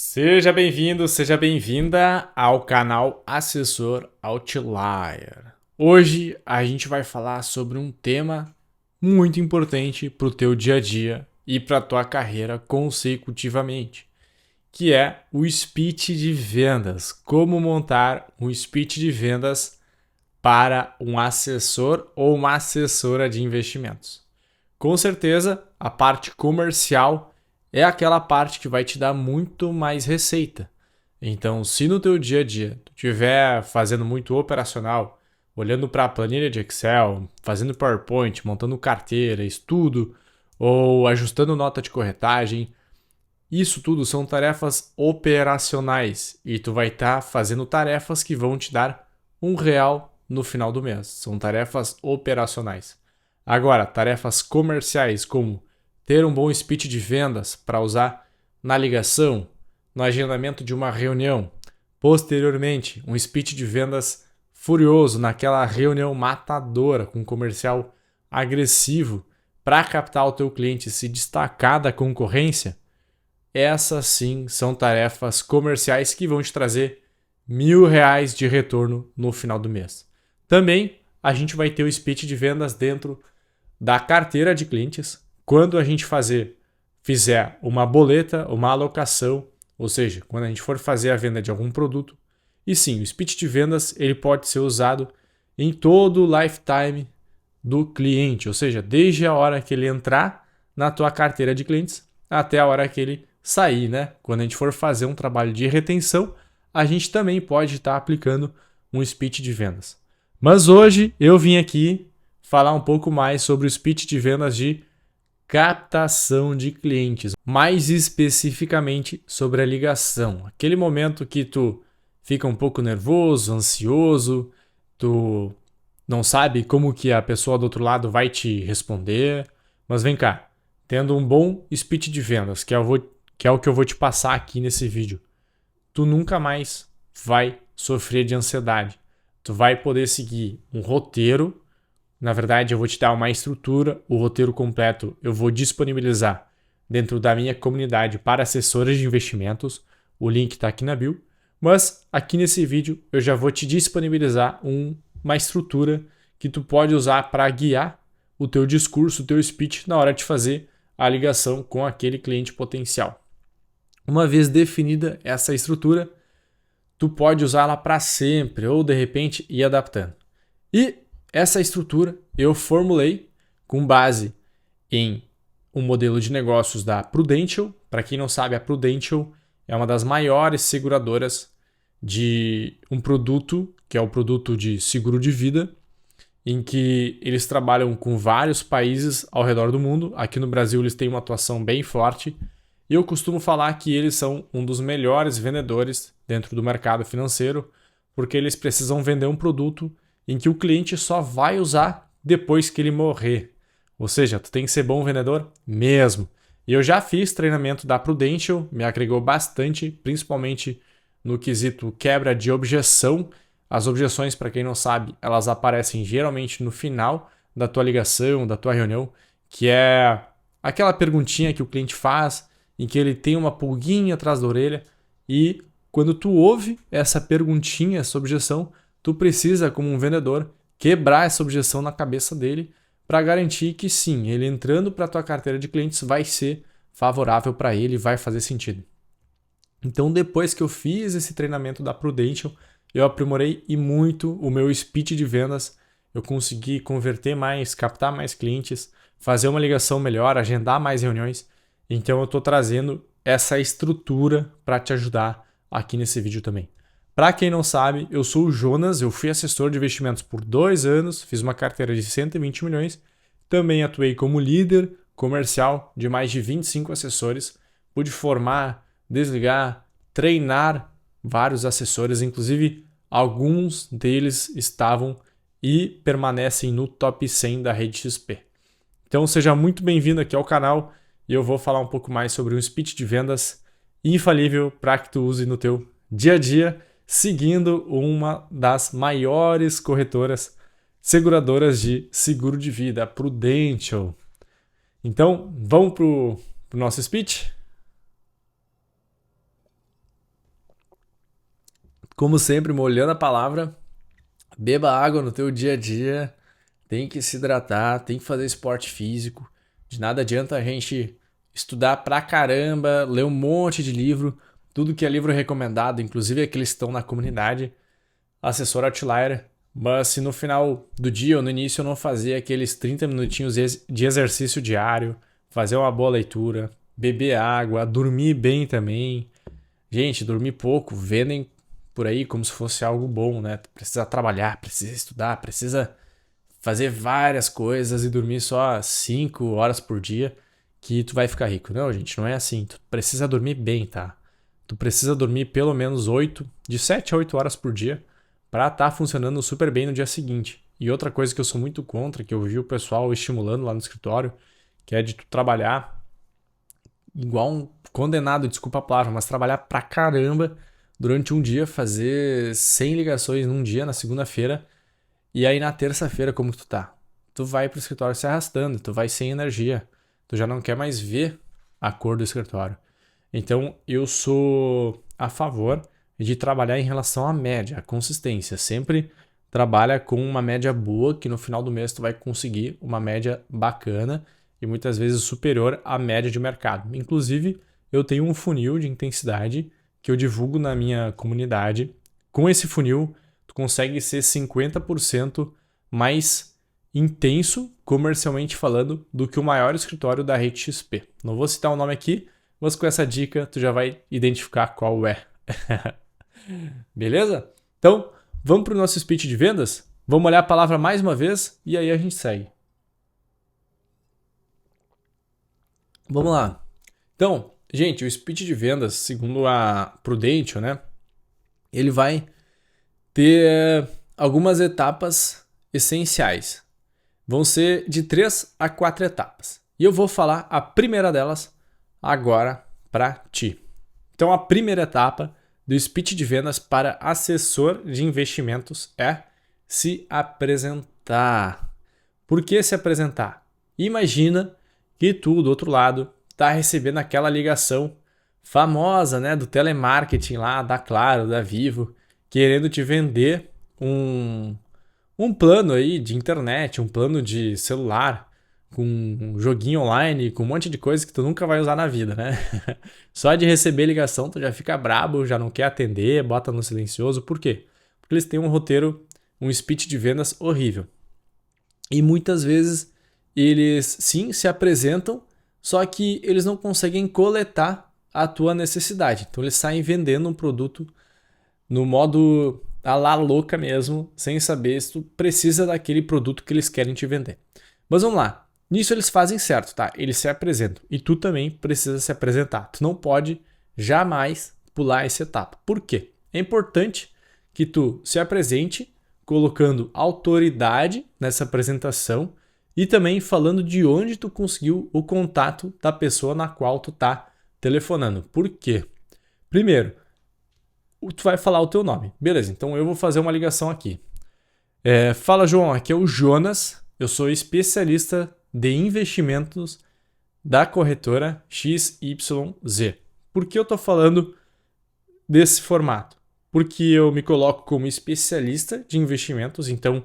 Seja bem-vindo, seja bem-vinda ao canal Assessor Outlier. Hoje a gente vai falar sobre um tema muito importante para o teu dia a dia e para a tua carreira consecutivamente, que é o speech de vendas. Como montar um speech de vendas para um assessor ou uma assessora de investimentos. Com certeza, a parte comercial é aquela parte que vai te dar muito mais receita. Então, se no teu dia a dia tu estiver fazendo muito operacional, olhando para a planilha de Excel, fazendo PowerPoint, montando carteira, estudo ou ajustando nota de corretagem, isso tudo são tarefas operacionais e tu vai estar fazendo tarefas que vão te dar R$ 1 no final do mês. São tarefas operacionais. Agora, tarefas comerciais como ter um bom speech de vendas para usar na ligação, no agendamento de uma reunião, posteriormente, um speech de vendas furioso naquela reunião matadora com um comercial agressivo para captar o teu cliente e se destacar da concorrência. Essas sim são tarefas comerciais que vão te trazer R$ 1.000 de retorno no final do mês. Também a gente vai ter o speech de vendas dentro da carteira de clientes. Quando a gente fizer uma boleta, uma alocação, ou seja, quando a gente for fazer a venda de algum produto. E sim, o speech de vendas ele pode ser usado em todo o lifetime do cliente, ou seja, desde a hora que ele entrar na tua carteira de clientes até a hora que ele sair, né? Quando a gente for fazer um trabalho de retenção, a gente também pode estar aplicando um speech de vendas. Mas hoje eu vim aqui falar um pouco mais sobre o speech de vendas de captação de clientes, mais especificamente sobre a ligação. Aquele momento que tu fica um pouco nervoso, ansioso, tu não sabe como que a pessoa do outro lado vai te responder, mas vem cá, tendo um bom speech de vendas, que é o que eu vou te passar aqui nesse vídeo, tu nunca mais vai sofrer de ansiedade. Tu vai poder seguir um roteiro. Na verdade, eu vou te dar uma estrutura, o roteiro completo eu vou disponibilizar dentro da minha comunidade para assessores de investimentos. O link está aqui na bio. Mas aqui nesse vídeo eu já vou te disponibilizar uma estrutura que tu pode usar para guiar o teu discurso, o teu speech na hora de fazer a ligação com aquele cliente potencial. Uma vez definida essa estrutura, tu pode usá-la para sempre ou de repente ir adaptando. E essa estrutura eu formulei com base em um modelo de negócios da Prudential. Para quem não sabe, a Prudential é uma das maiores seguradoras de um produto, que é o produto de seguro de vida, em que eles trabalham com vários países ao redor do mundo. Aqui no Brasil eles têm uma atuação bem forte e eu costumo falar que eles são um dos melhores vendedores dentro do mercado financeiro, porque eles precisam vender um produto em que o cliente só vai usar depois que ele morrer. Ou seja, tu tem que ser bom vendedor mesmo. E eu já fiz treinamento da Prudential, me agregou bastante, principalmente no quesito quebra de objeção. As objeções, para quem não sabe, elas aparecem geralmente no final da tua ligação, da tua reunião, que é aquela perguntinha que o cliente faz, em que ele tem uma pulguinha atrás da orelha e quando tu ouve essa perguntinha, essa objeção, tu precisa, como um vendedor, quebrar essa objeção na cabeça dele para garantir que sim, ele entrando para a tua carteira de clientes vai ser favorável para ele, vai fazer sentido. Então, depois que eu fiz esse treinamento da Prudential, eu aprimorei e muito o meu speech de vendas. Eu consegui converter mais, captar mais clientes, fazer uma ligação melhor, agendar mais reuniões. Então, eu estou trazendo essa estrutura para te ajudar aqui nesse vídeo também. Para quem não sabe, eu sou o Jonas, eu fui assessor de investimentos por 2 anos, fiz uma carteira de 120 milhões, também atuei como líder comercial de mais de 25 assessores, pude formar, desligar, treinar vários assessores, inclusive alguns deles estavam e permanecem no top 100 da Rede XP. Então seja muito bem-vindo aqui ao canal e eu vou falar um pouco mais sobre um speech de vendas infalível para que tu use no teu dia a dia, seguindo uma das maiores corretoras seguradoras de seguro de vida, a Prudential. Então, vamos para o nosso speech? como sempre, molhando a palavra, beba água no teu dia a dia, tem que se hidratar, tem que fazer esporte físico. De nada adianta a gente estudar pra caramba, ler um monte de livro, tudo que é livro recomendado, inclusive aqueles que estão na comunidade, assessor Outlier, mas se no final do dia ou no início eu não fazer aqueles 30 minutinhos de exercício diário, fazer uma boa leitura, beber água, dormir bem também. Gente, dormir pouco, vendem por aí como se fosse algo bom, né? Precisa trabalhar, precisa estudar, precisa fazer várias coisas e dormir só 5 horas por dia que tu vai ficar rico. Não, gente, não é assim. Tu precisa dormir bem, tá? Tu precisa dormir pelo menos 8, de 7 a 8 horas por dia para estar funcionando super bem no dia seguinte. E outra coisa que eu sou muito contra, que eu vi o pessoal estimulando lá no escritório, que é de tu trabalhar igual um condenado, desculpa a palavra, mas trabalhar pra caramba durante um dia, fazer 100 ligações num dia, na segunda-feira, e aí na terça-feira como que tu tá? Tu vai pro escritório se arrastando, tu vai sem energia, tu já não quer mais ver a cor do escritório. Então eu sou a favor de trabalhar em relação à média, a consistência. Sempre trabalha com uma média boa, que no final do mês tu vai conseguir uma média bacana e muitas vezes superior à média de mercado. Inclusive, eu tenho um funil de intensidade que eu divulgo na minha comunidade. Com esse funil, tu consegue ser 50% mais intenso, comercialmente falando, do que o maior escritório da rede XP. Não vou citar o nome aqui, mas com essa dica tu já vai identificar qual é. Beleza? Então, vamos para o nosso speech de vendas? Vamos olhar a palavra mais uma vez e aí a gente segue. Vamos lá. Então, gente, o speech de vendas, segundo a Prudential, né? Ele vai ter algumas etapas essenciais. Vão ser de 3 a 4 etapas. E eu vou falar a primeira delas agora para ti. Então, a primeira etapa do speech de vendas para assessor de investimentos é se apresentar. Por que se apresentar? Imagina que tu, do outro lado, está recebendo aquela ligação famosa, né, do telemarketing lá, da Claro, da Vivo, querendo te vender um plano aí de internet, um plano de celular, com um joguinho online, com um monte de coisa que tu nunca vai usar na vida, né? Só de receber ligação tu já fica brabo, já não quer atender, bota no silencioso. Por quê? Porque eles têm um roteiro, um speech de vendas horrível. E muitas vezes eles sim se apresentam, só que eles não conseguem coletar a tua necessidade. Então eles saem vendendo um produto no modo a la louca mesmo, sem saber se tu precisa daquele produto que eles querem te vender. Mas vamos lá. Nisso eles fazem certo, tá? Eles se apresentam. E tu também precisa se apresentar. Tu não pode jamais pular essa etapa. Por quê? É importante que tu se apresente colocando autoridade nessa apresentação e também falando de onde tu conseguiu o contato da pessoa na qual tu tá telefonando. Por quê? Primeiro, tu vai falar o teu nome. Beleza, então eu vou fazer uma ligação aqui. Fala, João, aqui é o Jonas. Eu sou especialista de investimentos da corretora XYZ. Por que eu estou falando desse formato? Porque eu me coloco como especialista de investimentos, então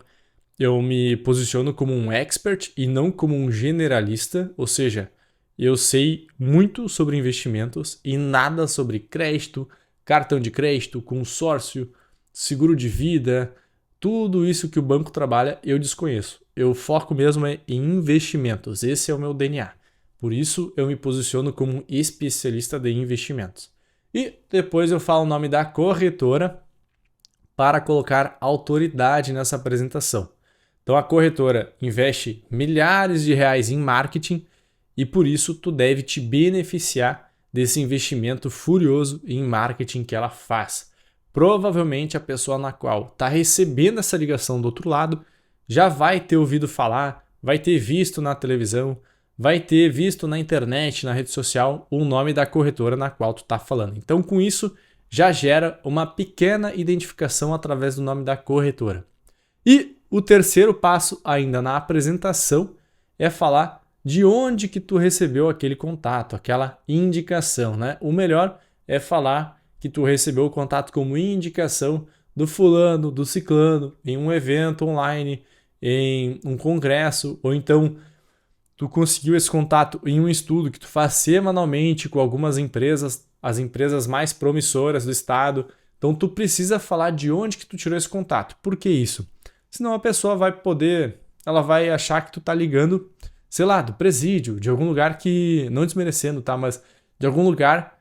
eu me posiciono como um expert e não como um generalista, ou seja, eu sei muito sobre investimentos e nada sobre crédito, cartão de crédito, consórcio, seguro de vida, tudo isso que o banco trabalha eu desconheço. Eu foco mesmo em investimentos, esse é o meu DNA. Por isso eu me posiciono como um especialista de investimentos. E depois eu falo o nome da corretora para colocar autoridade nessa apresentação. Então a corretora investe milhares de reais em marketing e por isso tu deve te beneficiar desse investimento furioso em marketing que ela faz. Provavelmente a pessoa na qual está recebendo essa ligação do outro lado já vai ter ouvido falar, vai ter visto na televisão, vai ter visto na internet, na rede social, o nome da corretora na qual tu está falando. Então com isso já gera uma pequena identificação através do nome da corretora. E o terceiro passo, ainda na apresentação, é falar de onde que tu recebeu aquele contato, aquela indicação, né? O melhor é falar que tu recebeu o contato como indicação do fulano, do ciclano, em um evento online, em um congresso, ou então tu conseguiu esse contato em um estudo que tu faz semanalmente com algumas empresas, as empresas mais promissoras do estado. Então tu precisa falar de onde que tu tirou esse contato. Por que isso? Senão a pessoa ela vai achar que tu tá ligando, sei lá, do presídio, de algum lugar que, não desmerecendo, tá, mas de algum lugar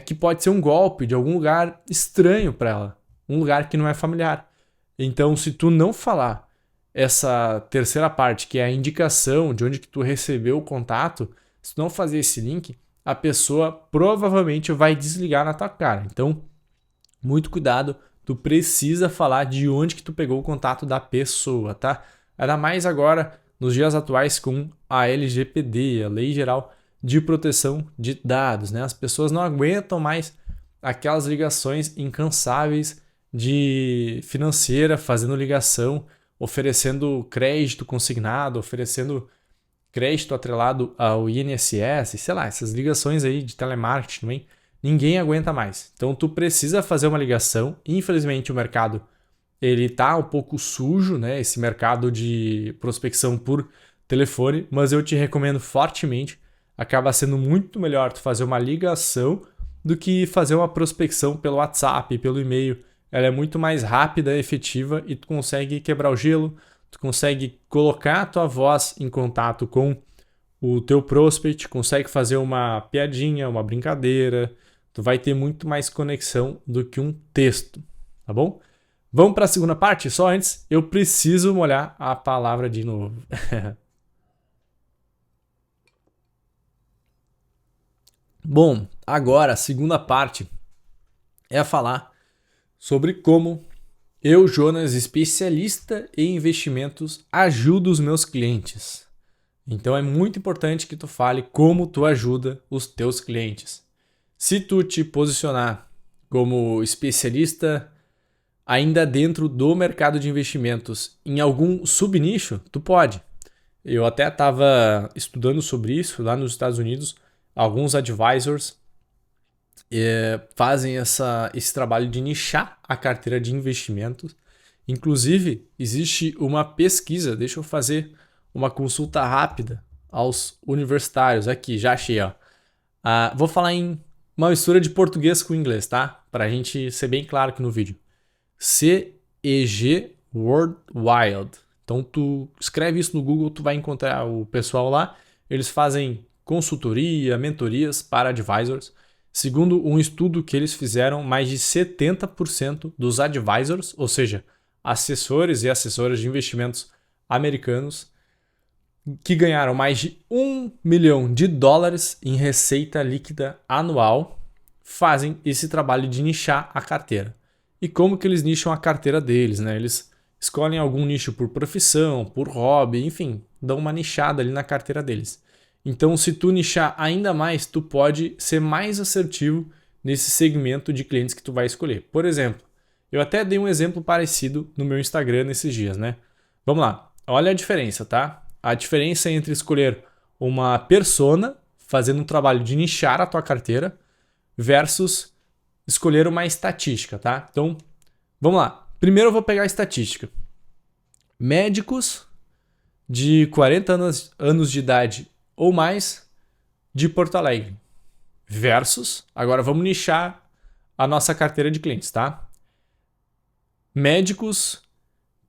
que pode ser um golpe, de algum lugar estranho para ela, um lugar que não é familiar. Então, se tu não falar essa terceira parte, que é a indicação de onde que tu recebeu o contato, se tu não fazer esse link, a pessoa provavelmente vai desligar na tua cara. Então, muito cuidado, tu precisa falar de onde que tu pegou o contato da pessoa, tá? Ainda mais agora, nos dias atuais, com a LGPD, a Lei Geral de Proteção de Dados, né? As pessoas não aguentam mais aquelas ligações incansáveis de financeira, fazendo ligação, oferecendo crédito consignado, oferecendo crédito atrelado ao INSS, sei lá, essas ligações aí de telemarketing também, ninguém aguenta mais. Então tu precisa fazer uma ligação. Infelizmente o mercado ele tá um pouco sujo, né? Esse mercado de prospecção por telefone, mas eu te recomendo fortemente. Acaba sendo muito melhor tu fazer uma ligação do que fazer uma prospecção pelo WhatsApp, pelo e-mail. Ela é muito mais rápida, efetiva e tu consegue quebrar o gelo, tu consegue colocar a tua voz em contato com o teu prospect, consegue fazer uma piadinha, uma brincadeira, tu vai ter muito mais conexão do que um texto, tá bom? Vamos para a segunda parte? Só antes, eu preciso molhar a palavra de novo. Bom, agora a segunda parte é falar sobre como eu, Jonas, especialista em investimentos, ajudo os meus clientes. Então é muito importante que tu fale como tu ajuda os teus clientes. Se tu te posicionar como especialista ainda dentro do mercado de investimentos em algum subnicho, tu pode. Eu até estava estudando sobre isso lá nos Estados Unidos. Alguns advisors fazem esse trabalho de nichar a carteira de investimentos. Inclusive, existe uma pesquisa, deixa eu fazer uma consulta rápida aos universitários aqui, já achei, ó. Vou falar em uma mistura de português com inglês, tá? Para a gente ser bem claro aqui no vídeo. CEG Worldwide. Então tu escreve isso no Google, tu vai encontrar o pessoal lá. Eles fazem consultoria, mentorias para advisors. Segundo um estudo que eles fizeram, mais de 70% dos advisors, ou seja, assessores e assessoras de investimentos americanos, que ganharam mais de $1 milhão em receita líquida anual, fazem esse trabalho de nichar a carteira. E como que eles nicham a carteira deles, né? Eles escolhem algum nicho por profissão, por hobby, enfim, dão uma nichada ali na carteira deles. Então, se tu nichar ainda mais, tu pode ser mais assertivo nesse segmento de clientes que tu vai escolher. Por exemplo, eu até dei um exemplo parecido no meu Instagram nesses dias, né? Vamos lá, olha a diferença, tá? A diferença entre escolher uma persona fazendo um trabalho de nichar a tua carteira versus escolher uma estatística, tá? Então, vamos lá. Primeiro eu vou pegar a estatística. Médicos de 40 anos de idade ou mais de Porto Alegre versus, agora vamos nichar a nossa carteira de clientes, tá? Médicos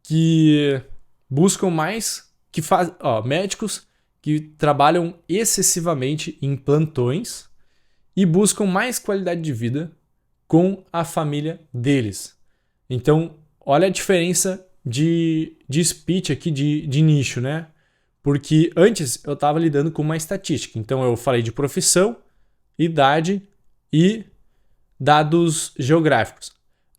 que buscam mais, médicos que trabalham excessivamente em plantões e buscam mais qualidade de vida com a família deles. Então, olha a diferença de speech aqui, de nicho, né? Porque antes eu estava lidando com uma estatística. Então, eu falei de profissão, idade e dados geográficos.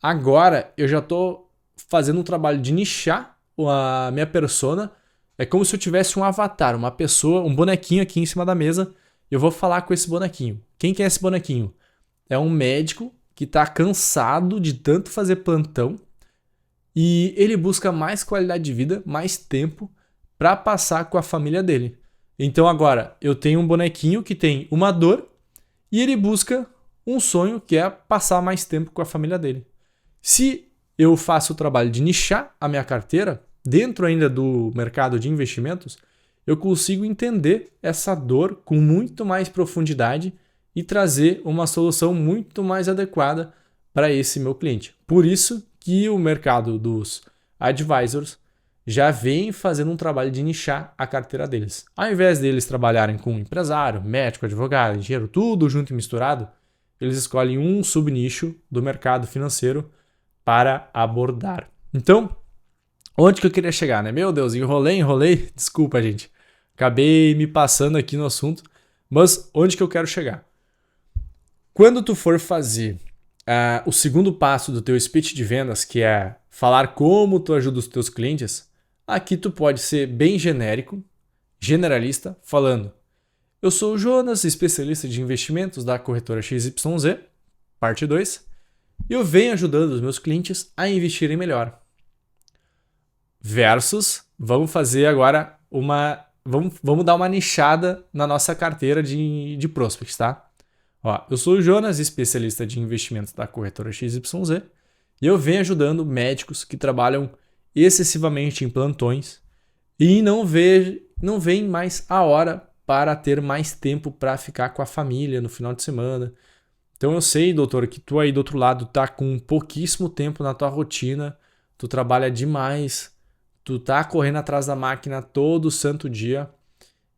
Agora, eu já estou fazendo um trabalho de nichar a minha persona. É como se eu tivesse um avatar, uma pessoa, um bonequinho aqui em cima da mesa. E eu vou falar com esse bonequinho. Quem que é esse bonequinho? É um médico que está cansado de tanto fazer plantão e ele busca mais qualidade de vida, mais tempo para passar com a família dele. Então agora eu tenho um bonequinho que tem uma dor e ele busca um sonho que é passar mais tempo com a família dele. Se eu faço o trabalho de nichar a minha carteira dentro ainda do mercado de investimentos, eu consigo entender essa dor com muito mais profundidade e trazer uma solução muito mais adequada para esse meu cliente. Por isso que o mercado dos advisors já vem fazendo um trabalho de nichar a carteira deles. Ao invés deles trabalharem com empresário, médico, advogado, engenheiro, tudo junto e misturado, eles escolhem um subnicho do mercado financeiro para abordar. Então, onde que eu queria chegar, né? Meu Deus, enrolei. Desculpa, gente. Acabei me passando aqui no assunto. Mas onde que eu quero chegar? Quando tu for fazer o segundo passo do teu speech de vendas, que é falar como tu ajuda os teus clientes, aqui tu pode ser bem genérico, generalista, falando: eu sou o Jonas, especialista de investimentos da corretora XYZ, parte 2, e eu venho ajudando os meus clientes a investirem melhor. Versus, vamos fazer agora Vamos dar uma nichada na nossa carteira de prospects, tá? Ó, eu sou o Jonas, especialista de investimentos da corretora XYZ, e eu venho ajudando médicos que trabalham excessivamente em plantões e não veem mais a hora para ter mais tempo para ficar com a família no final de semana. Então eu sei, doutor, que tu aí do outro lado tá com pouquíssimo tempo na tua rotina, tu trabalha demais, tu tá correndo atrás da máquina todo santo dia,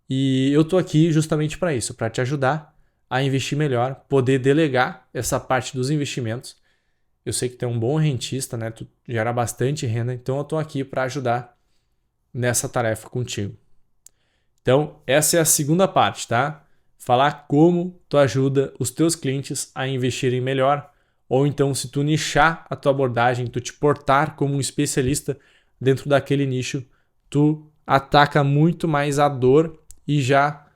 e eu tô aqui justamente para isso, para te ajudar a investir melhor, poder delegar essa parte dos investimentos. Eu sei que tu é um bom rentista, né? Tu gera bastante renda, então eu tô aqui para ajudar nessa tarefa contigo. Então, essa é a segunda parte, tá? Falar como tu ajuda os teus clientes a investirem melhor, ou então se tu nichar a tua abordagem, tu te portar como um especialista dentro daquele nicho, tu ataca muito mais a dor e já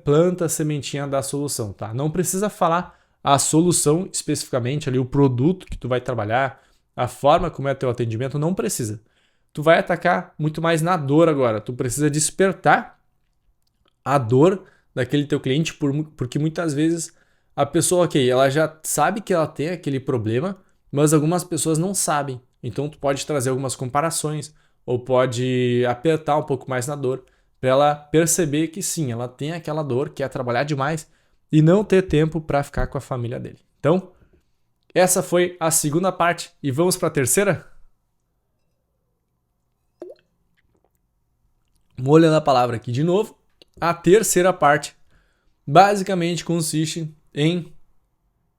planta a sementinha da solução, tá? Não precisa falar a solução especificamente ali, o produto que tu vai trabalhar, a forma como é teu atendimento, não precisa. Tu vai atacar muito mais na dor agora. Tu precisa despertar a dor daquele teu cliente, porque muitas vezes a pessoa, ok, ela já sabe que ela tem aquele problema, mas algumas pessoas não sabem. Então tu pode trazer algumas comparações ou pode apertar um pouco mais na dor para ela perceber que sim, ela tem aquela dor, que é trabalhar demais e não ter tempo para ficar com a família dele. Então, essa foi a segunda parte e vamos para a terceira? Molhando a palavra aqui de novo. A terceira parte basicamente consiste em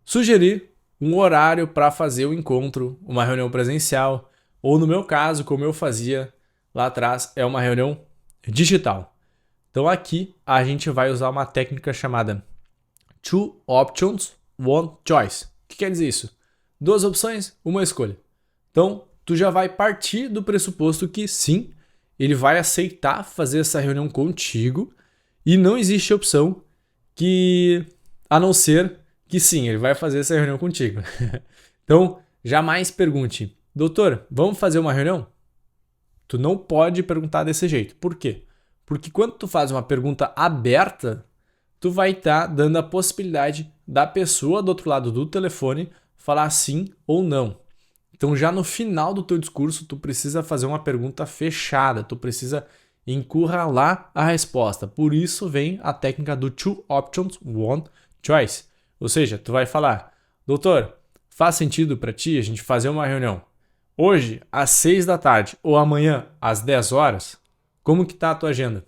sugerir um horário para fazer o encontro, uma reunião presencial, ou no meu caso, como eu fazia lá atrás, é uma reunião digital. Então aqui a gente vai usar uma técnica chamada Two Options, One Choice. O que quer dizer isso? Duas opções, uma escolha. Então tu já vai partir do pressuposto que sim, ele vai aceitar fazer essa reunião contigo e não existe opção que, a não ser que sim, ele vai fazer essa reunião contigo. Então, jamais pergunte, doutor, vamos fazer uma reunião? Tu não pode perguntar desse jeito. Por quê? Porque quando tu faz uma pergunta aberta, tu vai estar dando a possibilidade da pessoa do outro lado do telefone falar sim ou não. Então, já no final do teu discurso, tu precisa fazer uma pergunta fechada, tu precisa encurralar a resposta. Por isso vem a técnica do Two Options, One Choice. Ou seja, tu vai falar, doutor, faz sentido para ti a gente fazer uma reunião hoje às 6 da tarde ou amanhã às 10 horas? Como que tá a tua agenda?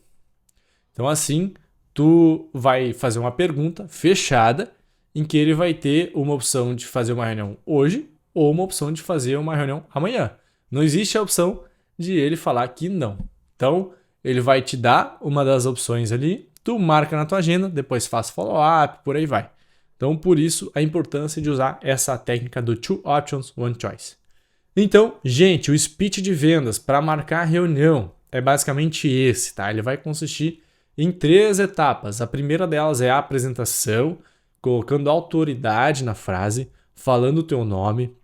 Então assim, tu vai fazer uma pergunta fechada em que ele vai ter uma opção de fazer uma reunião hoje ou uma opção de fazer uma reunião amanhã. Não existe a opção de ele falar que não. Então, ele vai te dar uma das opções ali, tu marca na tua agenda, depois faz follow-up, por aí vai. Então, por isso, a importância de usar essa técnica do Two Options, One Choice. Então, gente, o speech de vendas para marcar a reunião é basicamente esse, tá? Ele vai consistir em 3 etapas. A primeira delas é a apresentação, colocando autoridade na frase, falando o teu nome,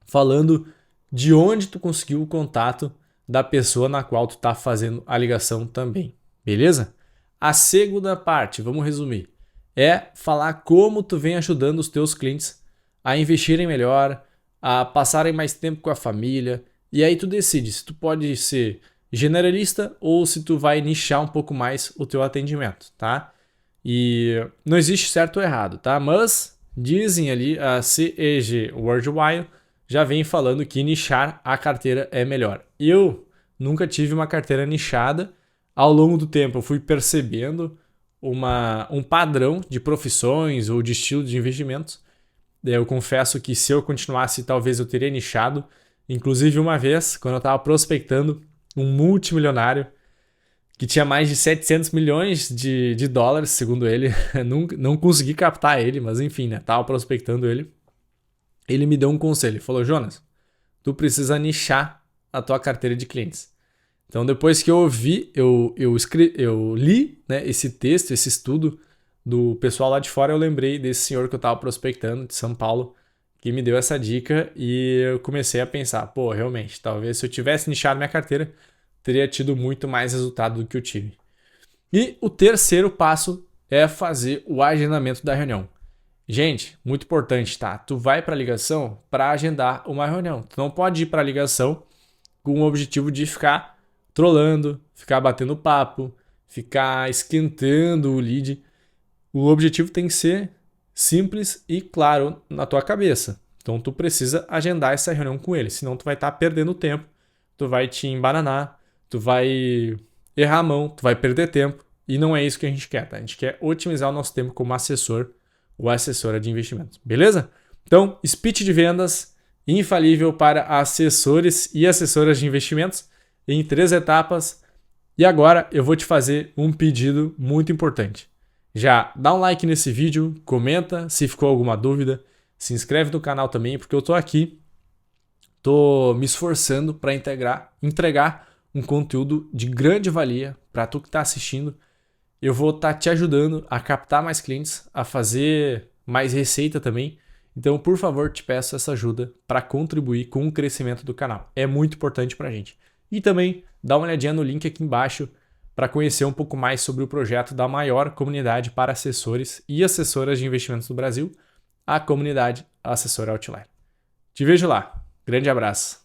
falando de onde tu conseguiu o contato da pessoa na qual tu está fazendo a ligação também, beleza? A segunda parte, vamos resumir, é falar como tu vem ajudando os teus clientes a investirem melhor, a passarem mais tempo com a família. E aí tu decide se tu pode ser generalista ou se tu vai nichar um pouco mais o teu atendimento, tá? E não existe certo ou errado, tá? Mas dizem ali, a CEG Worldwide já vem falando que nichar a carteira é melhor. Eu nunca tive uma carteira nichada. Ao longo do tempo eu fui percebendo um padrão de profissões ou de estilo de investimentos. Eu confesso que se eu continuasse, talvez eu teria nichado. Inclusive uma vez, quando eu estava prospectando um multimilionário que tinha mais de 700 milhões de dólares, segundo ele. Não consegui captar ele, mas enfim, né? Tava prospectando ele. Ele me deu um conselho. Ele falou, Jonas, tu precisa nichar a tua carteira de clientes. Então, depois que eu ouvi, eu li, né, esse texto, esse estudo do pessoal lá de fora, eu lembrei desse senhor que eu estava prospectando, de São Paulo, que me deu essa dica e eu comecei a pensar, pô, realmente, talvez se eu tivesse nichado minha carteira, teria tido muito mais resultado do que eu tive. E o terceiro passo é fazer o agendamento da reunião. Gente, muito importante, tá? Tu vai para a ligação para agendar uma reunião. Tu não pode ir para a ligação com o objetivo de ficar trolando, ficar batendo papo, ficar esquentando o lead. O objetivo tem que ser simples e claro na tua cabeça. Então tu precisa agendar essa reunião com ele, senão tu vai estar perdendo tempo, tu vai te embananar, tu vai errar a mão, tu vai perder tempo e não é isso que a gente quer, tá? A gente quer otimizar o nosso tempo como assessor ou assessora de investimentos, beleza? Então, speech de vendas infalível para assessores e assessoras de investimentos em 3 etapas. E agora eu vou te fazer um pedido muito importante. Já dá um like nesse vídeo, comenta se ficou alguma dúvida, se inscreve no canal também, porque eu tô aqui, tô me esforçando para entregar um conteúdo de grande valia para tu que está assistindo. Eu vou estar te ajudando a captar mais clientes, a fazer mais receita também. Então, por favor, te peço essa ajuda para contribuir com o crescimento do canal. É muito importante para a gente. E também dá uma olhadinha no link aqui embaixo para conhecer um pouco mais sobre o projeto da maior comunidade para assessores e assessoras de investimentos do Brasil, a comunidade Assessora Outlier. Te vejo lá. Grande abraço.